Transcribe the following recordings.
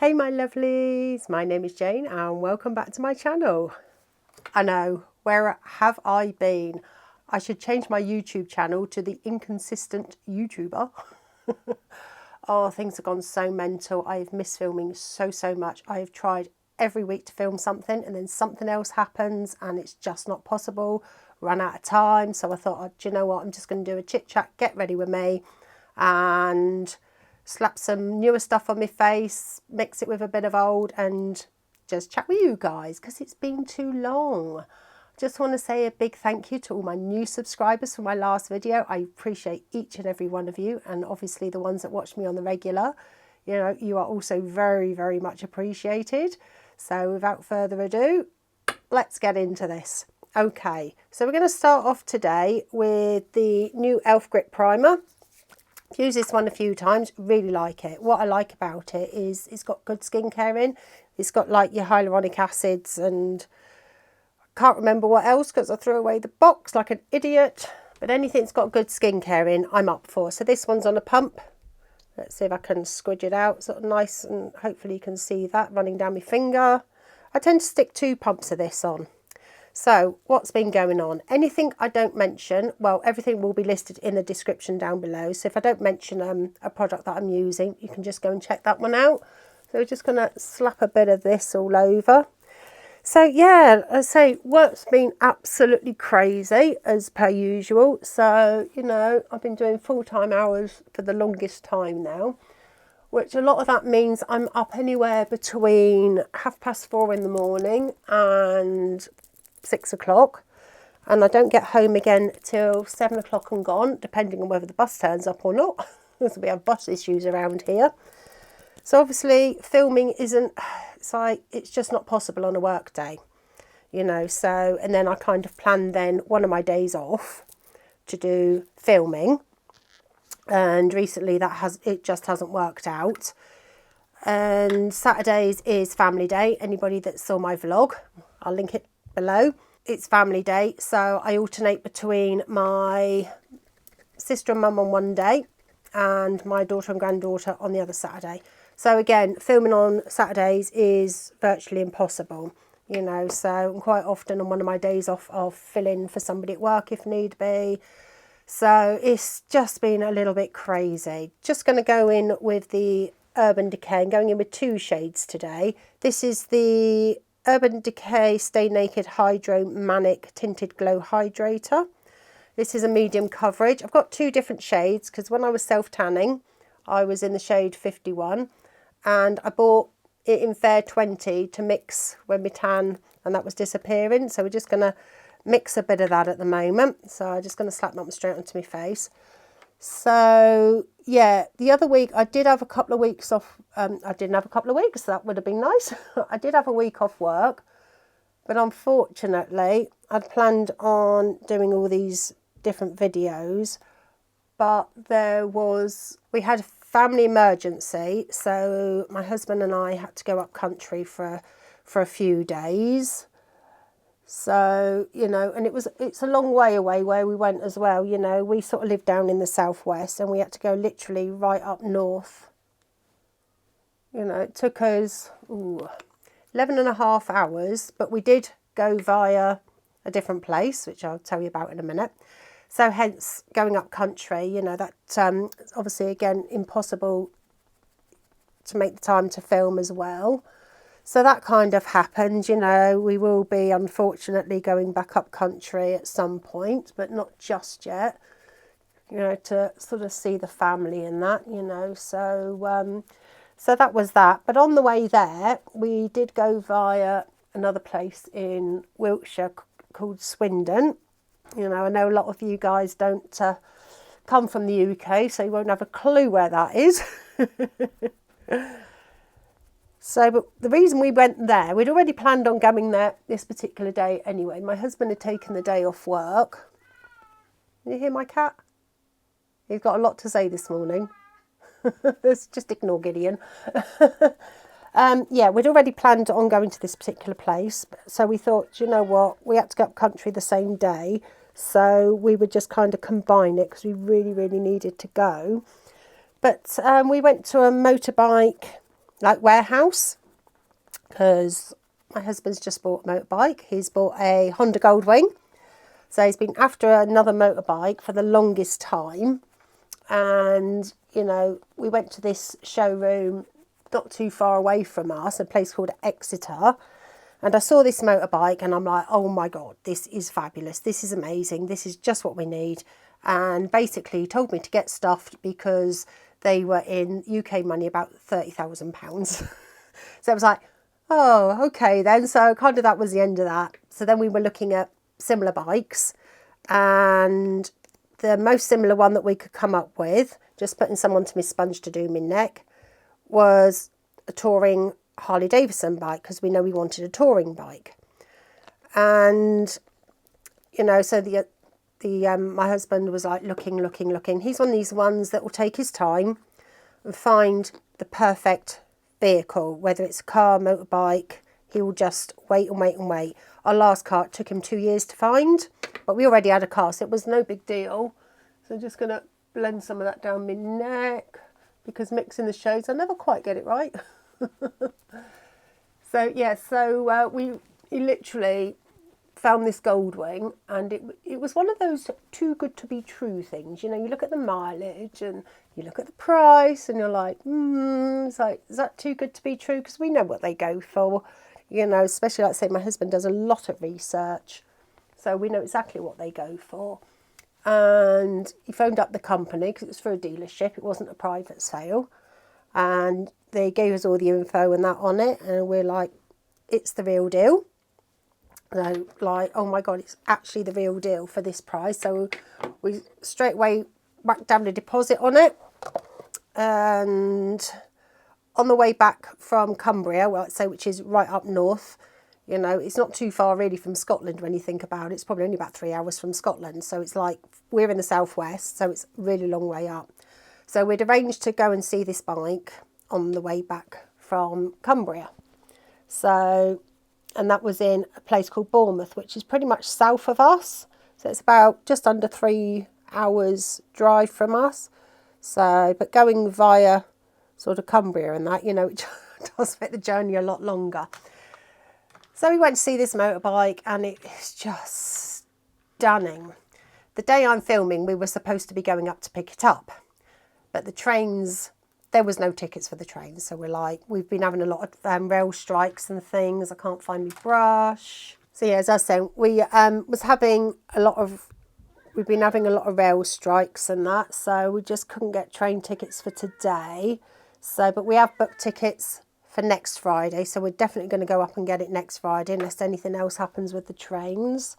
Hey my lovelies, my name is Jane and welcome back to my channel. I know, where have I been? I should change my YouTube channel to the inconsistent YouTuber. Oh, things have gone so mental. I've missed filming so much. I've tried every week to film something and then something else happens and it's just not possible. Run out of time. So I thought, oh, do you know what? I'm just going to do a chit chat, get ready with me and slap some newer stuff on my face, mix it with a bit of old and just chat with you guys because it's been too long. Just want to say a big thank you to all my new subscribers from my last video. I appreciate each and every one of you, and obviously the ones that watch me on the regular. You know, you are also very much appreciated. So without further ado, let's get into this. Okay, so we're going to start off today with the new e.l.f. Grip Primer. I've used this one a few times, really like it. What I like about it is it's got good skincare in. It's got like your hyaluronic acids and can't remember what else because I threw away the box like an idiot. But anything that's got good skincare in, I'm up for. So this one's on a pump. Let's see if I can squidge it out. Sort of nice, and hopefully you can see that running down my finger. I tend to stick 2 pumps of this on. So what's been going on? Anything I don't mention, well, everything will be listed in the description down below. So if I don't mention a product that I'm using, you can just go and check that one out. So we're just going to slap a bit of this all over. So yeah, I say work's been absolutely crazy as per usual. So, you know, I've been doing full-time hours for the longest time now, which a lot of that means I'm up anywhere between 4:30 in the morning and 6 o'clock, and I don't get home again till 7 o'clock and gone, depending on whether the bus turns up or not, because we have bus issues around here. So obviously filming it's just not possible on a work day, you know. So, and then I kind of planned then one of my days off to do filming, and recently it just hasn't worked out. And Saturdays is family day. Anybody that saw my vlog, I'll link it below. It's family day, so I alternate between my sister and mum on one day and my daughter and granddaughter on the other Saturday. So again, filming on Saturdays is virtually impossible, you know. So quite often on one of my days off, I'll fill in for somebody at work if need be. So it's just been a little bit crazy. Just going to go in with the Urban Decay. I'm going in with 2 shades today. This is the Urban Decay Stay Naked Hydromanic Tinted Glow Hydrator. This is a medium coverage. I've got 2 different shades because when I was self-tanning, I was in the shade 51 and I bought it in Fair 20 to mix when we tan and that was disappearing. So we're just going to mix a bit of that at the moment. So I'm just going to slap that straight onto my face. So yeah, the other week I did have a couple of weeks off. I didn't have a couple of weeks, that would have been nice. I did have a week off work, but unfortunately I'd planned on doing all these different videos, but we had a family emergency, so my husband and I had to go up country for a few days. So, you know, and it's a long way away where we went as well, you know. We sort of live down in the southwest and we had to go literally right up north. You know, it took us 11.5 hours, but we did go via a different place, which I'll tell you about in a minute. So hence going up country, you know, that obviously again impossible to make the time to film as well. So that kind of happened, you know. We will be unfortunately going back up country at some point, but not just yet, you know, to sort of see the family and that, you know. So so that was that. But on the way there, we did go via another place in Wiltshire called Swindon. You know, I know a lot of you guys don't come from the UK, so you won't have a clue where that is. So, but the reason we went there, we'd already planned on going there this particular day anyway. My husband had taken the day off work. Can you hear my cat? He's got a lot to say this morning. Just ignore Gideon. Yeah, we'd already planned on going to this particular place. So we thought, you know what, we had to go up country the same day. So we would just kind of combine it because we really needed to go. But we went to a motorbike like warehouse, because my husband's just bought a motorbike. He's bought a Honda Goldwing. So he's been after another motorbike for the longest time. And, you know, we went to this showroom not too far away from us, a place called Exeter. And I saw this motorbike and I'm like, oh my God, this is fabulous. This is amazing. This is just what we need. And basically he told me to get stuffed because they were in UK money about £30,000. So I was like, oh, okay then. So kind of that was the end of that. So then we were looking at similar bikes, and the most similar one that we could come up with, just putting someone to my sponge to do my neck, was a touring Harley Davidson bike, because we know we wanted a touring bike. And, you know, so my husband was like looking. He's one of these ones that will take his time and find the perfect vehicle, whether it's a car, motorbike. He will just wait and wait. Our last car, it took him 2 years to find, but we already had a car, so it was no big deal. So I'm just going to blend some of that down my neck, because mixing the shades, I never quite get it right. So yeah, he literally found this Goldwing, and it was one of those too good to be true things. You know, you look at the mileage and you look at the price and you're like, it's like, is that too good to be true? Because we know what they go for, you know, especially like say my husband does a lot of research, so we know exactly what they go for. And he phoned up the company because it was for a dealership, it wasn't a private sale, and they gave us all the info and that on it, and we're like, it's the real deal. So like, oh my God, it's actually the real deal for this price. So we straight away whacked down a deposit on it. And on the way back from Cumbria, well, I'd say, which is right up north, you know, it's not too far really from Scotland when you think about it. It's probably only about 3 hours from Scotland. So it's like, we're in the southwest, so it's a really long way up. So we'd arranged to go and see this bike on the way back from Cumbria. So, and that was in a place called Bournemouth, which is pretty much south of us. So it's about just under 3 hours drive from us. So, but going via sort of Cumbria and that, you know, it does make the journey a lot longer. So we went to see this motorbike, and it's just stunning. The day I'm filming, we were supposed to be going up to pick it up, but the trains, there was no tickets for the trains. So we're like, we've been having a lot of rail strikes and things. I can't find my brush. So yeah, as I was saying, we've been having a lot of rail strikes and that. So we just couldn't get train tickets for today. So, but we have booked tickets for next Friday. So we're definitely going to go up and get it next Friday, unless anything else happens with the trains.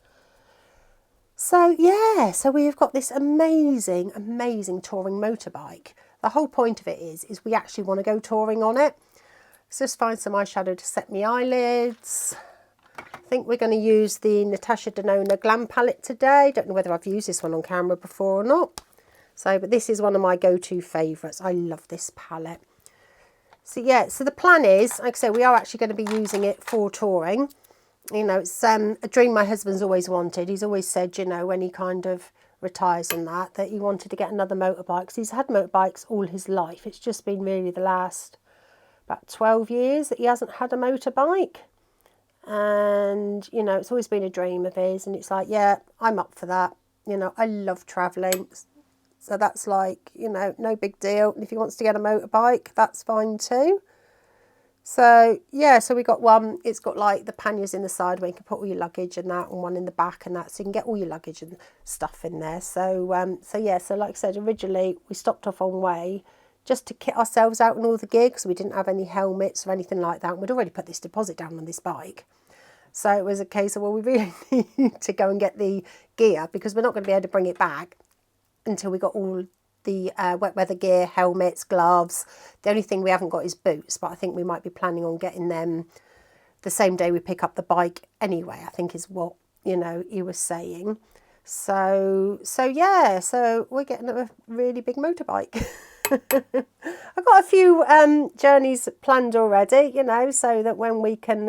So yeah, so we've got this amazing touring motorbike. The whole point of it is we actually want to go touring on it. Let's just find some eyeshadow to set my eyelids. I think we're going to use the Natasha Denona Glam palette today. Don't know whether I've used this one on camera before or not. So, but this is one of my go-to favourites. I love this palette. So yeah, so the plan is, like I say, we are actually going to be using it for touring. You know, it's a dream my husband's always wanted. He's always said, you know, when he kind of retires and that he wanted to get another motorbike, because he's had motorbikes all his life. It's just been really the last about 12 years that he hasn't had a motorbike. And, you know, it's always been a dream of his, and it's like, yeah, I'm up for that. You know, I love travelling. So that's like, you know, no big deal. And if he wants to get a motorbike, that's fine too. So yeah, so we got one, it's got like the panniers in the side where you can put all your luggage and that, and one in the back and that, so you can get all your luggage and stuff in there. So yeah, so like I said, originally we stopped off on way just to kit ourselves out in all the gear, because we didn't have any helmets or anything like that. We'd already put this deposit down on this bike. So it was a case of, well, we really need to go and get the gear, because we're not going to be able to bring it back until we got all the wet weather gear, helmets, gloves. The only thing we haven't got is boots, but I think we might be planning on getting them the same day we pick up the bike anyway, I think is what, you know, he was saying. So yeah, so we're getting a really big motorbike. I've got a few journeys planned already, you know, so that when we can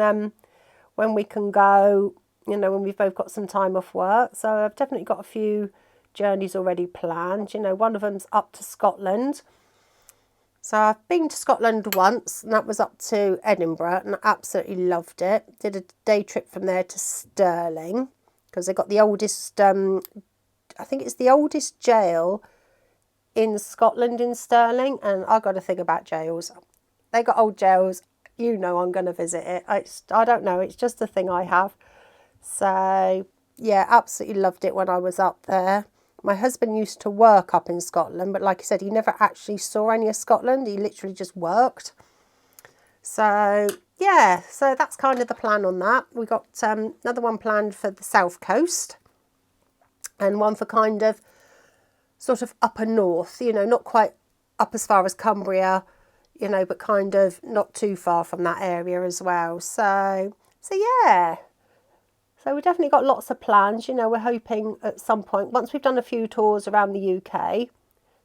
go, you know, when we've both got some time off work. So I've definitely got a few journeys already planned. You know, one of them's up to Scotland, So I've been to Scotland once, and that was up to Edinburgh, and I absolutely loved it. Did a day trip from there to Stirling, because they got the oldest, I think it's the oldest jail in Scotland in Stirling, and I got a thing about jails. They got old jails, you know I'm going to visit it. I don't know, it's just a thing I have. So yeah, absolutely loved it when I was up there. My husband used to work up in Scotland, but like I said, he never actually saw any of Scotland. He literally just worked. So yeah, so that's kind of the plan on that. We got another one planned for the south coast, and one for kind of sort of upper north, you know, not quite up as far as Cumbria, you know, but kind of not too far from that area as well. So yeah. So we've definitely got lots of plans, you know, we're hoping at some point, once we've done a few tours around the UK,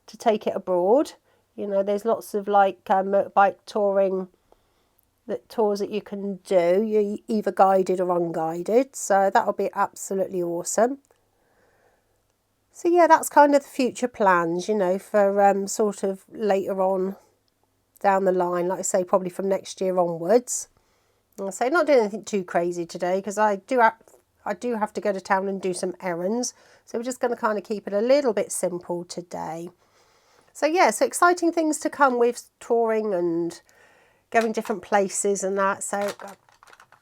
to take it abroad. You know, there's lots of like motorbike touring tours that you can do, you're either guided or unguided. So that'll be absolutely awesome. So yeah, that's kind of the future plans, you know, for sort of later on down the line, like I say, probably from next year onwards. I'll say not doing anything too crazy today, because I do have to go to town and do some errands. So we're just going to kind of keep it a little bit simple today. So yeah, so exciting things to come with touring and going different places and that. So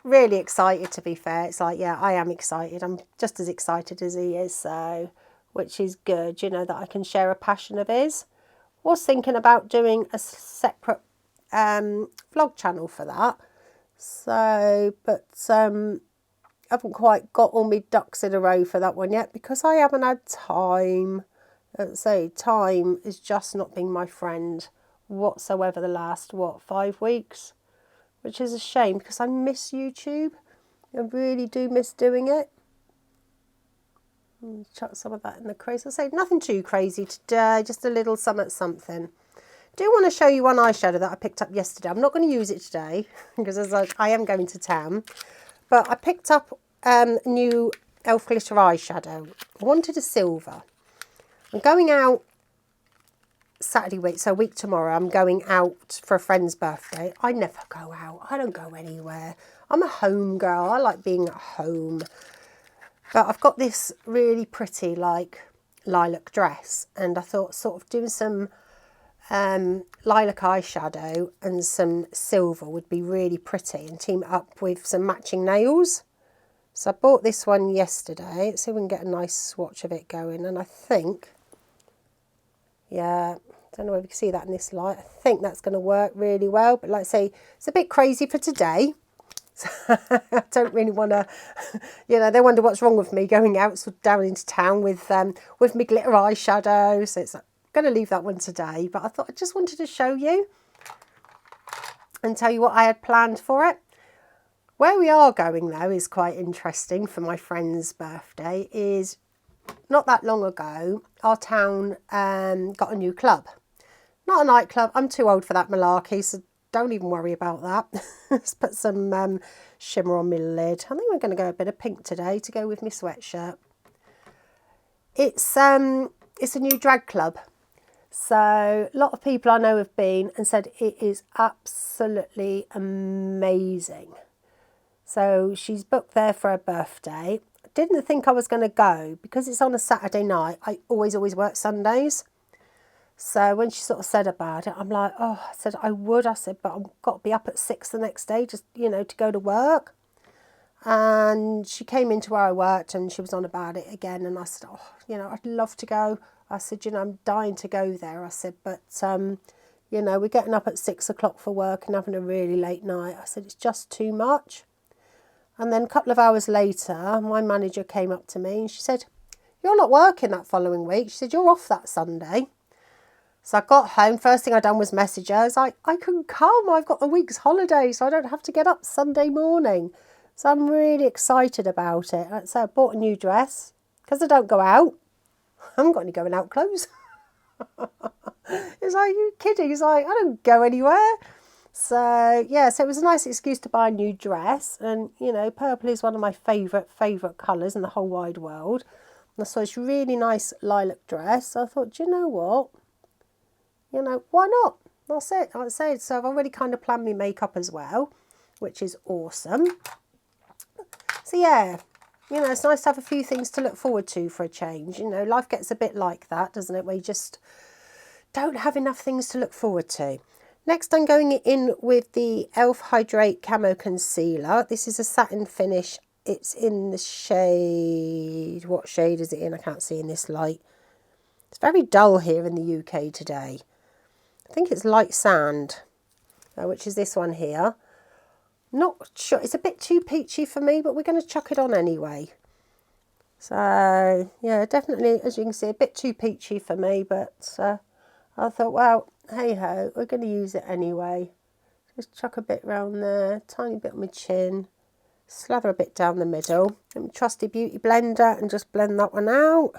really excited, to be fair. It's like, yeah, I am excited. I'm just as excited as he is. So, which is good, you know, that I can share a passion of his. Was thinking about doing a separate vlog channel for that. So, but I haven't quite got all my ducks in a row for that one yet, because I haven't had time. Let's say time is just not been my friend whatsoever the last, 5 weeks, which is a shame, because I miss YouTube. I really do miss doing it. Chuck some of that in the crazy. I'll say nothing too crazy today, just a little something. Do want to show you one eyeshadow that I picked up yesterday. I'm not going to use it today because I am going to town. But I picked up new Elf Glitter eyeshadow. I wanted a silver. I'm going out Saturday week, so a week tomorrow. I'm going out for a friend's birthday. I never go out. I don't go anywhere. I'm a home girl. I like being at home. But I've got this really pretty like lilac dress, and I thought sort of doing some lilac eyeshadow and some silver would be really pretty, and team it up with some matching nails. So I bought this one yesterday. Let's see if we can get a nice swatch of it going, and I think, yeah, I don't know if you can see that in this light. I think that's going to work really well, but like I say, it's a bit crazy for today. So I don't really want to, you know, they wonder what's wrong with me going out sort of down into town with my glitter eyeshadow. So it's going to leave that one today, but I thought I just wanted to show you and tell you what I had planned for it. Where we are going though is quite interesting for my friend's birthday. Is not that long ago our town got a new club. Not a nightclub, I'm too old for that malarkey, so don't even worry about that. Let's put some shimmer on my lid. I think we're going to go a bit of pink today to go with my sweatshirt. It's a new drag club. So a lot of people I know have been and said it is absolutely amazing. So she's booked there for her birthday. Didn't think I was going to go because it's on a Saturday night. I always work Sundays. So when she sort of said about it, I'm like, oh, I said I would. I said, but I've got to be up at 6 the next day just, you know, to go to work. And she came into where I worked and she was on about it again. And I said, oh, you know, I'd love to go. I said, you know, I'm dying to go there. I said, but, you know, we're getting up at 6 o'clock for work and having a really late night. I said, it's just too much. And then a couple of hours later, my manager came up to me and she said, you're not working that following week. She said, you're off that Sunday. So I got home, first thing I done was message her. I was like, I can come, I've got a week's holiday, so I don't have to get up Sunday morning. So I'm really excited about it. So I bought a new dress, because I don't go out. I haven't got any going out clothes. It's like, are you kidding? It's like, I don't go anywhere. So yeah, so it was a nice excuse to buy a new dress. And, you know, purple is one of my favourite colours in the whole wide world. And I saw this really nice lilac dress. So I thought, do you know what? You know, why not? That's it, like I said. So I've already kind of planned my makeup as well, which is awesome. So yeah, you know, it's nice to have a few things to look forward to for a change. You know, life gets a bit like that, doesn't it? Where you just don't have enough things to look forward to. Next, I'm going in with the e.l.f. Hydrate Camo Concealer. This is a satin finish. It's in the shade... What shade is it in? I can't see in this light. It's very dull here in the UK today. I think it's light sand, which is this one here. Not sure. It's a bit too peachy for me, but we're going to chuck it on anyway. So, yeah, definitely, as you can see, a bit too peachy for me, but I thought, well, hey-ho, we're going to use it anyway. Just chuck a bit round there, tiny bit on my chin, slather a bit down the middle. Get my trusty beauty blender and just blend that one out.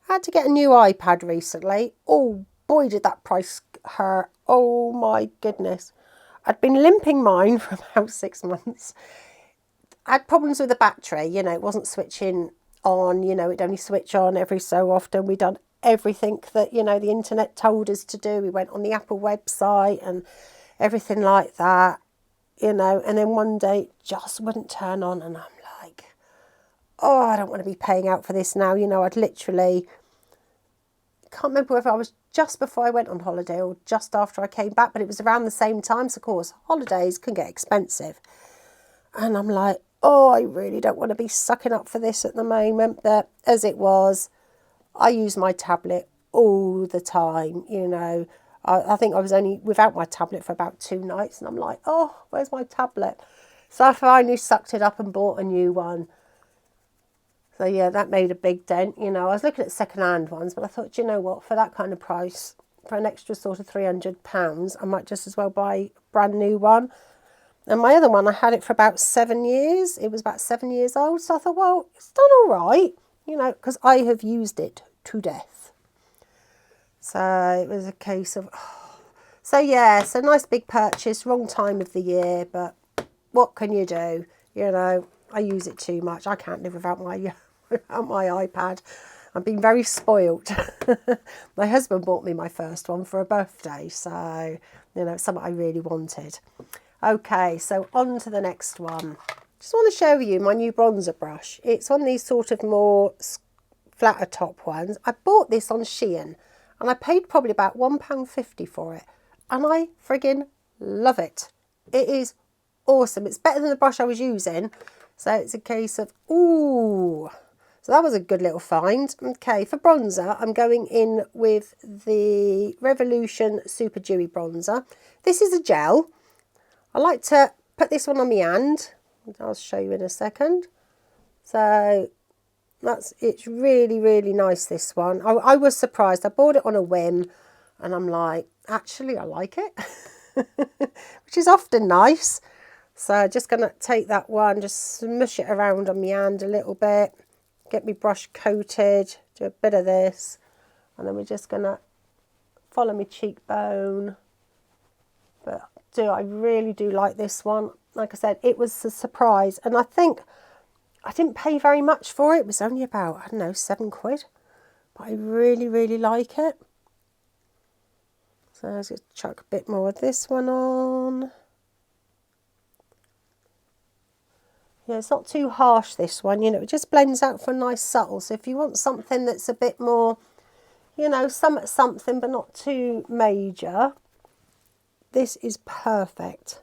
I had to get a new iPad recently. Oh, boy, did that price hurt. Oh, my goodness. I'd been limping mine for about 6 months. I had problems with the battery, you know, it wasn't switching on, you know, it'd only switch on every so often. We'd done everything that, you know, the internet told us to do. We went on the Apple website and everything like that, you know, and then one day it just wouldn't turn on and I'm like, oh, I don't want to be paying out for this now. You know, I'd literally, can't remember whether I was just before I went on holiday or just after I came back, but it was around the same time. So, of course, holidays can get expensive. And I'm like, oh, I really don't want to be sucking up for this at the moment. But as it was, I use my tablet all the time, you know. I think I was only without my tablet for about 2 nights. And I'm like, oh, where's my tablet? So I finally sucked it up and bought a new one. So, yeah, that made a big dent. You know, I was looking at second-hand ones, but I thought, you know what, for that kind of price, for an extra sort of £300, I might just as well buy a brand new one. And my other one, I had it for about 7 years. It was about 7 years old. So I thought, well, it's done all right, you know, because I have used it to death. So it was a case of, oh. So yeah, it's a nice big purchase, wrong time of the year, but what can you do? You know, I use it too much. I can't live without my iPad. I've been very spoilt. My husband bought me my first one for a birthday. So, you know, it's something I really wanted. Okay, so on to the next one. Just want to show you my new bronzer brush. It's one of these sort of more flatter top ones. I bought this on Shein and I paid probably about £1.50 for it. And I friggin' love it. It is awesome. It's better than the brush I was using. So it's a case of, ooh. So that was a good little find. Okay, for bronzer, I'm going in with the Revolution Super Dewy Bronzer. This is a gel. I like to put this one on my hand. I'll show you in a second. So it's really, really nice, this one. I was surprised. I bought it on a whim and I'm like, actually, I like it, which is often nice. So just going to take that one, just smush it around on my hand a little bit, get my brush coated, do a bit of this, and then we're just going to follow my cheekbone. But I really do like this one. Like I said, it was a surprise. And I think I didn't pay very much for it. It was only about, I don't know, £7. But I really, really like it. So let's just chuck a bit more of this one on. Yeah, it's not too harsh, this one. You know, it just blends out for a nice subtle. So if you want something that's a bit more, you know, something but not too major, this is perfect.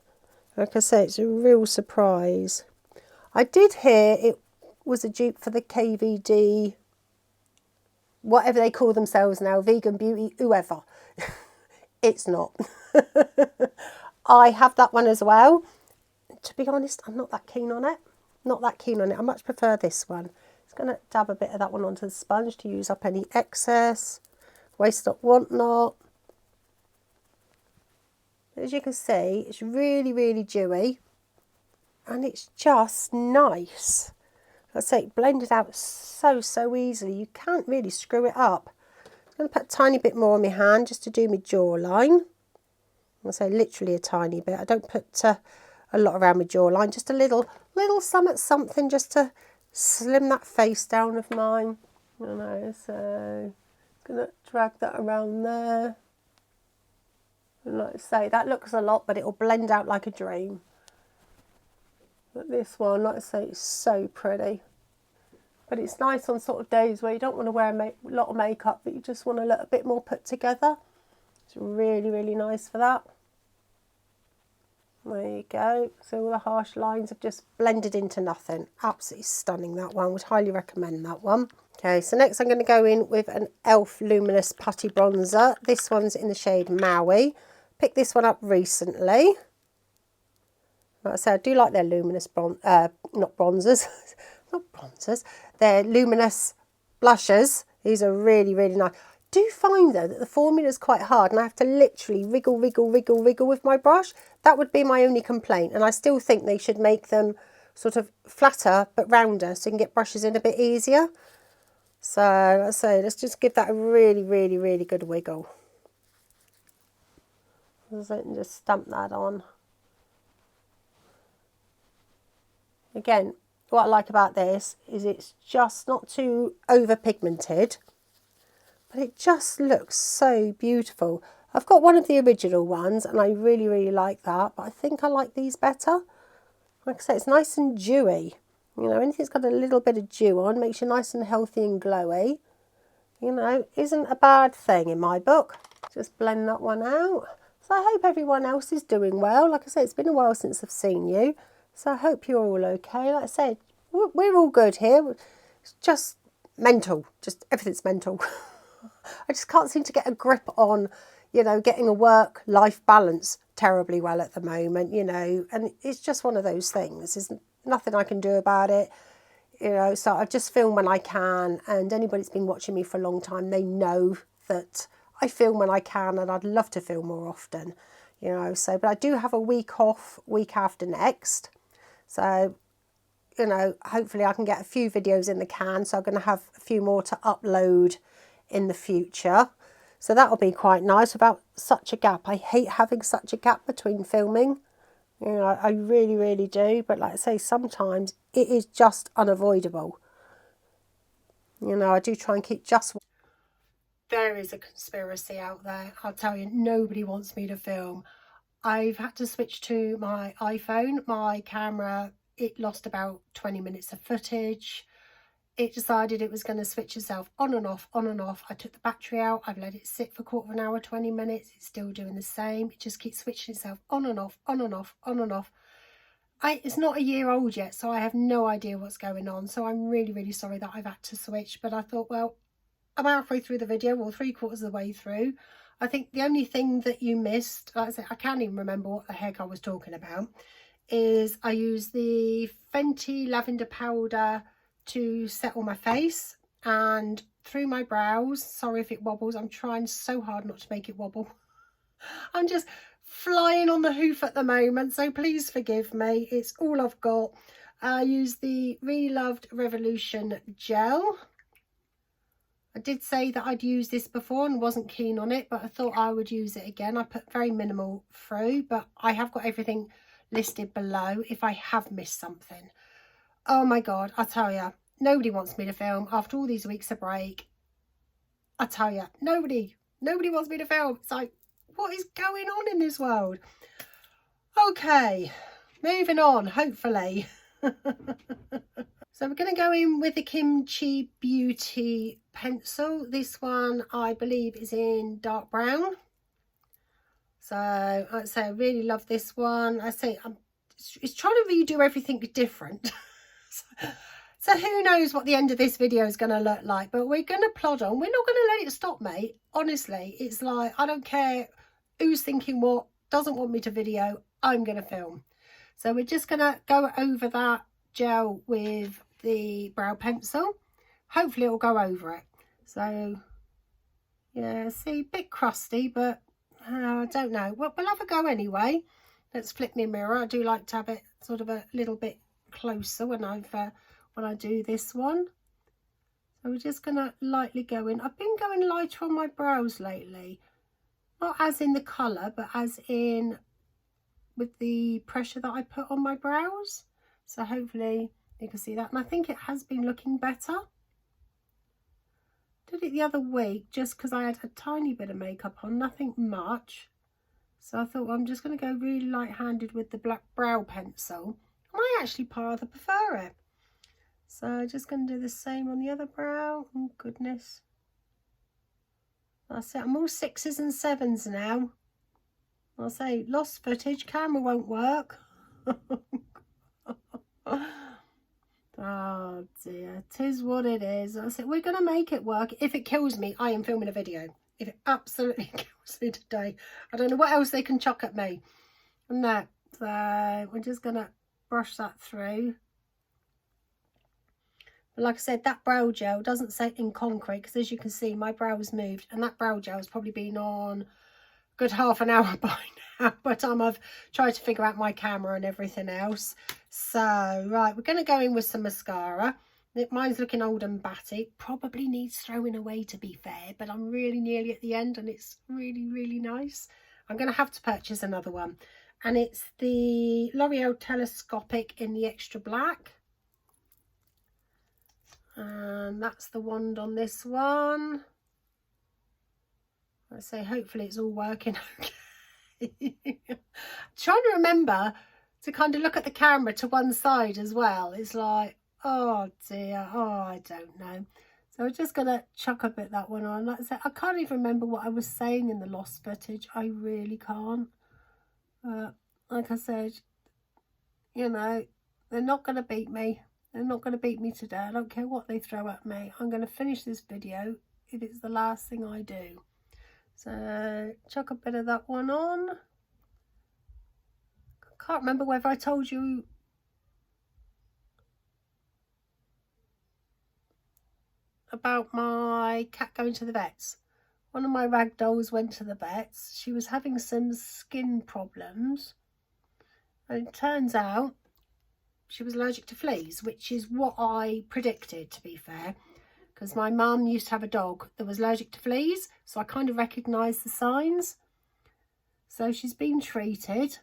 Like I say, it's a real surprise. I did hear it was a dupe for the KVD, whatever they call themselves now, vegan beauty, whoever. It's not. I have that one as well. To be honest, I'm not that keen on it. Not that keen on it. I much prefer this one. Just going to dab a bit of that one onto the sponge to use up any excess. Waste not, want not. As you can see, it's really, really dewy. And it's just nice. Like I say, it blended out so easily. You can't really screw it up. I'm going to put a tiny bit more on my hand just to do my jawline. I'll say literally a tiny bit. I don't put a lot around my jawline. Just a little something just to slim that face down of mine. You know, so I'm going to drag that around there. And like I say, that looks a lot, but it'll blend out like a dream. But this one, like I say, is so pretty. But it's nice on sort of days where you don't want to wear a lot of makeup, but you just want to look a bit more put together. It's really, really nice for that. There you go. So all the harsh lines have just blended into nothing. Absolutely stunning, that one. Would highly recommend that one. Okay, so next I'm going to go in with an e.l.f. Luminous Putty Bronzer. This one's in the shade Maui. Picked this one up recently. Like I said, I do like their luminous not bronzers. Not bronzers. They're luminous blushes. These are really, really nice. I do find though that the formula is quite hard and I have to literally wriggle with my brush. That would be my only complaint, and I still think they should make them sort of flatter but rounder so you can get brushes in a bit easier. So let's say let's just give that a really, really, really good wiggle. And just stamp that on. Again, what I like about this is it's just not too over pigmented, but it just looks so beautiful. I've got one of the original ones and I really, really like that, but I think I like these better. Like I say, it's nice and dewy. You know, anything's got a little bit of dew on makes you nice and healthy and glowy. You know, isn't a bad thing in my book. Just blend that one out. So I hope everyone else is doing well. Like I say, it's been a while since I've seen you. So I hope you're all okay. Like I said, we're all good here. It's just mental. Just everything's mental. I just can't seem to get a grip on, you know, getting a work-life balance terribly well at the moment, you know. And it's just one of those things. There's nothing I can do about it. You know, so I just film when I can. And anybody that's been watching me for a long time, they know that I film when I can and I'd love to film more often. You know, so, but I do have a week off, week after next. So, you know, hopefully I can get a few videos in the can. So I'm going to have a few more to upload in the future. So that'll be quite nice without such a gap. I hate having such a gap between filming. You know, I really, really do. But like I say, sometimes it is just unavoidable. You know, I do try and keep just... There is a conspiracy out there. I'll tell you, nobody wants me to film. I've had to switch to my iPhone. My camera, it lost about 20 minutes of footage. It decided it was going to switch itself on and off, on and off. I took the battery out. I've let it sit for a quarter of an hour, 20 minutes. It's still doing the same. It just keeps switching itself on and off, on and off, on and off. It's not a year old yet, so I have no idea what's going on. So I'm really, really sorry that I've had to switch. But I thought, well, I'm halfway through the video, or 3/4 of the way through. I think the only thing that you missed, like I said, I can't even remember what the heck I was talking about, is I use the Fenty lavender powder to set all my face and through my brows. Sorry if it wobbles. I'm trying so hard not to make it wobble. I'm just flying on the hoof at the moment, so please forgive me. It's all I've got. I use the Relove Revolution gel. I did say that I'd used this before and wasn't keen on it, but I thought I would use it again. I put very minimal through, but I have got everything listed below if I have missed something. Oh my God, I tell you, nobody wants me to film after all these weeks of break. I tell you, nobody wants me to film. It's like, what is going on in this world? Okay, moving on, hopefully. So we're going to go in with the Kimchi Beauty pencil. This one I believe is in dark brown. So I'd say I really love this one. I say it's trying to redo everything different. So who knows what the end of this video is going to look like, but we're going to plod on. We're not going to let it stop, mate. Honestly, it's like, I don't care who's thinking what, doesn't want me to video, I'm going to film. So we're just going to go over that gel with the brow pencil. Hopefully it'll go over it. So yeah, see, a bit crusty, but I don't know. Well, we'll have a go anyway. Let's flip my mirror. I do like to have it sort of a little bit closer when I do this one. So we're just going to lightly go in. I've been going lighter on my brows lately. Not as in the colour, but as in with the pressure that I put on my brows. So hopefully You can see that, and I think it has been looking better. Did it the other week just because I had a tiny bit of makeup on, nothing much. So I thought, well, I'm just going to go really light-handed with the black brow pencil. I actually rather prefer it. So I'm just going to do the same on the other brow. Oh, goodness. That's it. I'm all 6s and 7s now. I'll say, lost footage, camera won't work. Oh dear, 'tis what it is. I said, we're going to make it work. If it kills me, I am filming a video. If it absolutely kills me today, I don't know what else they can chuck at me. And that, so we're just going to brush that through. But like I said, that brow gel doesn't set in concrete, because as you can see, my brow's moved, and that brow gel has probably been on a good half an hour by now, by the time I've tried to figure out my camera and everything else. So, right, we're going to go in with some mascara. Mine's looking old and batty. Probably needs throwing away, to be fair, but I'm really nearly at the end, and it's really, really nice. I'm going to have to purchase another one, and it's the L'Oreal Telescopic in the extra black. And that's the wand on this one. I say, hopefully it's all working okay. Trying to remember to kind of look at the camera to one side as well. It's like, oh dear, oh, I don't know. So we're just going to chuck a bit that one on. Like I said, I can't even remember what I was saying in the lost footage. I really can't. Like I said, you know, they're not going to beat me. They're not going to beat me today. I don't care what they throw at me. I'm going to finish this video if it's the last thing I do. So, chuck a bit of that one on. I can't remember whether I told you about my cat going to the vets. One of my rag dolls went to the vets. She was having some skin problems. And it turns out she was allergic to fleas, which is what I predicted, to be fair, because my mum used to have a dog that was allergic to fleas, so I kind of recognised the signs. So she's been treated,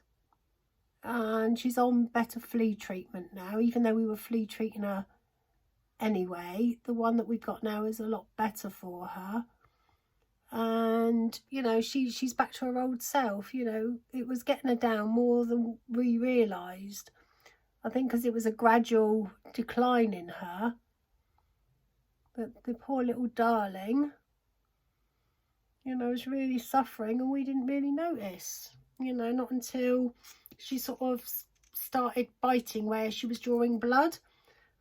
and she's on better flea treatment now, even though we were flea treating her anyway. The one that we've got now is a lot better for her, and you know, she's back to her old self. You know, it was getting her down more than we realised. I think because it was a gradual decline in her. But the poor little darling, you know, was really suffering, and we didn't really notice. You know, not until she sort of started biting where she was drawing blood.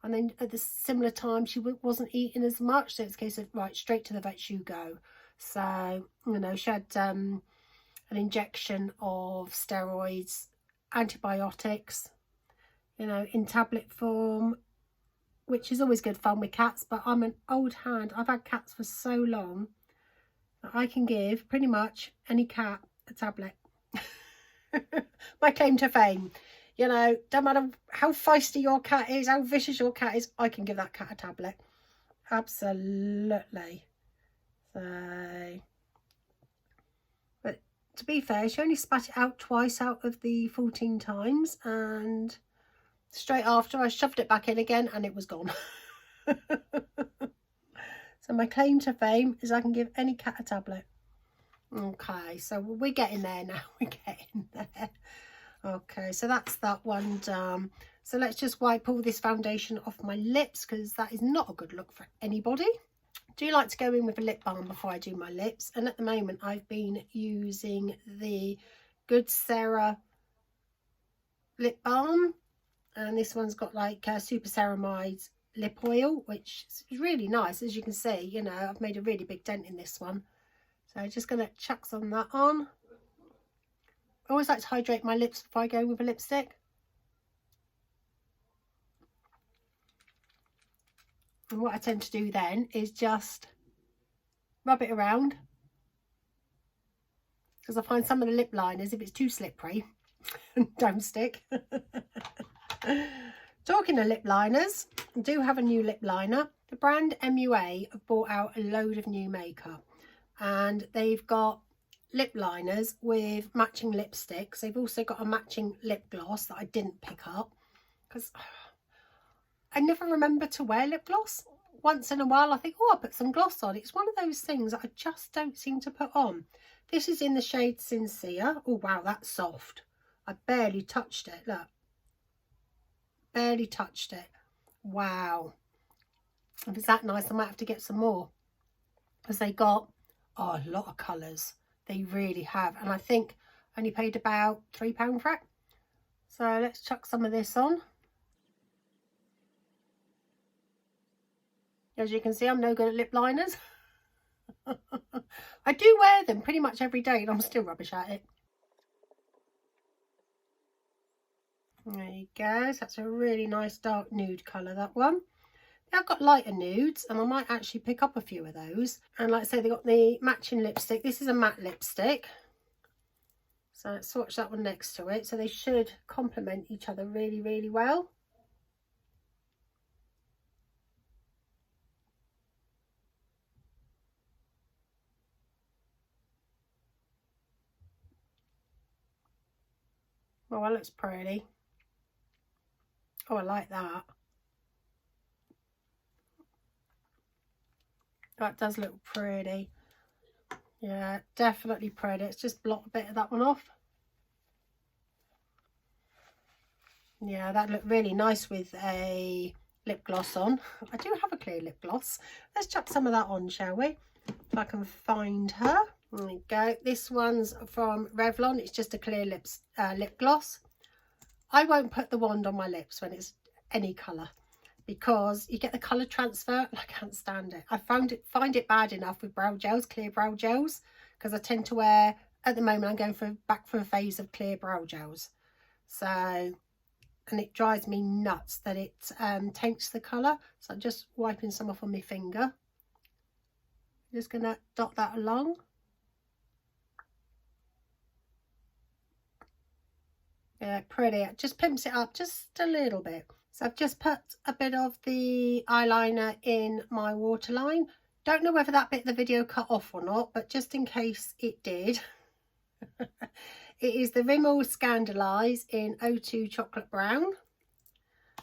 And then at the similar time, she wasn't eating as much. So it's a case of, right, straight to the vet you go. So, you know, she had an injection of steroids, antibiotics, you know, in tablet form, which is always good fun with cats. But I'm an old hand. I've had cats for so long that I can give pretty much any cat a tablet. My claim to fame. You know, don't matter how feisty your cat is, how vicious your cat is, I can give that cat a tablet. Absolutely. So, but to be fair, she only spat it out twice out of the 14 times, and straight after I shoved it back in again and it was gone. So my claim to fame is I can give any cat a tablet. Okay, so we're getting there now. We're getting there. Okay, so that's that one done. So let's just wipe all this foundation off my lips, because that is not a good look for anybody. I do like to go in with a lip balm before I do my lips, and at the moment I've been using the Good Sarah lip balm, and this one's got like super ceramide lip oil, which is really nice. As you can see, you know, I've made a really big dent in this one. So I'm just going to chuck some of that on. I always like to hydrate my lips before I go with a lipstick. And what I tend to do then is just rub it around, because I find some of the lip liners, if it's too slippery, don't stick. Talking of lip liners, I do have a new lip liner. The brand MUA have brought out a load of new makeup, and they've got lip liners with matching lipsticks. They've also got a matching lip gloss that I didn't pick up because I never remember to wear lip gloss. Once in a while I think, oh, I'll put some gloss on. It's one of those things that I just don't seem to put on. This is in the shade Sincere. Oh wow, that's soft. I barely touched it, look. Barely touched it. Wow. If it's that nice, I might have to get some more. Because they got, oh, a lot of colours. They really have. And I think I only paid about £3 for it. So let's chuck some of this on. As you can see, I'm no good at lip liners. I do wear them pretty much every day and I'm still rubbish at it. There you go. So that's a really nice dark nude colour, that one. I've got lighter nudes and I might actually pick up a few of those. And like I say, they got the matching lipstick. This is a matte lipstick. So let's swatch that one next to it. So they should complement each other really, really well. Oh, that looks pretty. Oh, I like that. That does look pretty. Yeah, definitely pretty. Let's just blot a bit of that one off. Yeah, that looked really nice with a lip gloss on. I do have a clear lip gloss. Let's chuck some of that on, shall we? If I can find her. There we go. This one's from Revlon. It's just a clear lip gloss. I won't put the wand on my lips when it's any colour because you get the colour transfer and I can't stand it. I find it bad enough with brow gels, clear brow gels, because I tend to wear, at the moment I'm going back for a phase of clear brow gels. So, and it drives me nuts that it taints the colour. So I'm just wiping some off on my finger. Just going to dot that along. Yeah, pretty. It just pimps it up just a little bit. So I've just put a bit of the eyeliner in my waterline. Don't know whether that bit of the video cut off or not, but just in case it did. It is the Rimmel Scandl'eyes in 02 Chocolate Brown.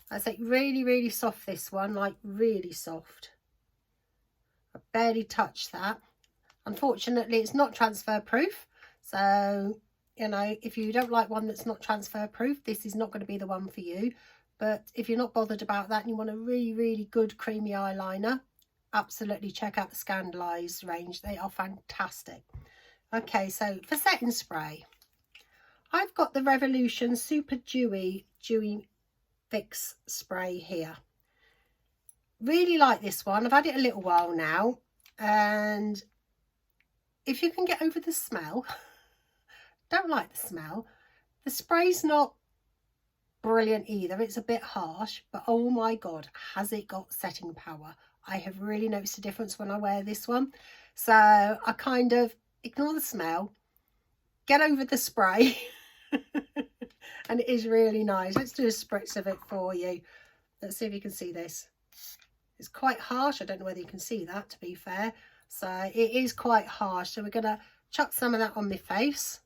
I say really, really soft, this one, like really soft. I barely touched that. Unfortunately, it's not transfer proof. So, you know, if you don't like one that's not transfer proof, this is not going to be the one for you. But if you're not bothered about that and you want a really, really good creamy eyeliner, absolutely check out the scandl'eyes range. They are fantastic. Okay, so for setting spray, I've got the Revolution Super Dewy Fix Spray here. Really like this one. I've had it a little while now, and if you can get over the smell, don't like the smell. The spray's not brilliant either. It's a bit harsh, but oh my god, has it got setting power. I have really noticed a difference when I wear this one. So I kind of ignore the smell, get over the spray, and it is really nice. Let's do a spritz of it for you. Let's see if you can see this. It's quite harsh. I don't know whether you can see that, to be fair. So it is quite harsh. So we're going to chuck some of that on my face.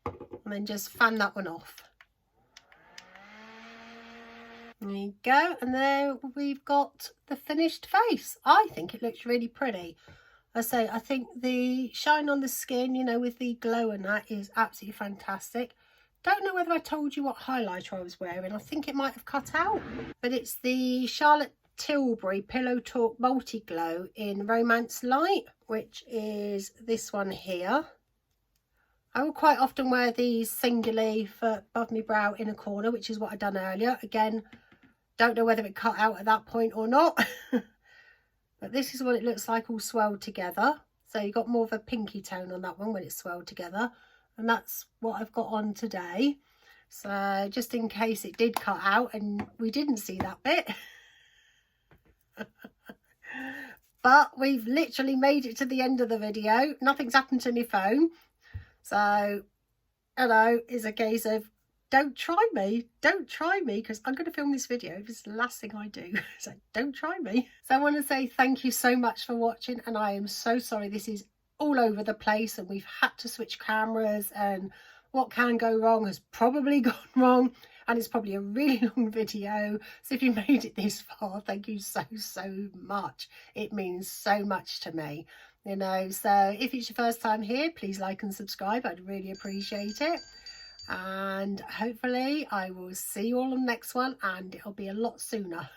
And then just fan that one off. There you go. And there we've got the finished face. I think it looks really pretty. I say, I think the shine on the skin, you know, with the glow and that is absolutely fantastic. Don't know whether I told you what highlighter I was wearing. I think it might have cut out. But it's the Charlotte Tilbury Pillow Talk Multi Glow in Romance Light, which is this one here. I will quite often wear these singularly for above my brow in a corner, which is what I've done earlier. Again, don't know whether it cut out at that point or not. But this is what it looks like all swelled together. So you've got more of a pinky tone on that one when it's swelled together. And that's what I've got on today. So just in case it did cut out and we didn't see that bit. But we've literally made it to the end of the video. Nothing's happened to my phone. So, hello, is a case of don't try me, because I'm going to film this video. This is the last thing I do, so don't try me. So I want to say thank you so much for watching, and I am so sorry this is all over the place and we've had to switch cameras and what can go wrong has probably gone wrong, and it's probably a really long video. So if you made it this far, thank you so much. It means so much to me, you know. So if it's your first time here, please like and subscribe. I'd really appreciate it. And hopefully I will see you all on the next one, and it'll be a lot sooner.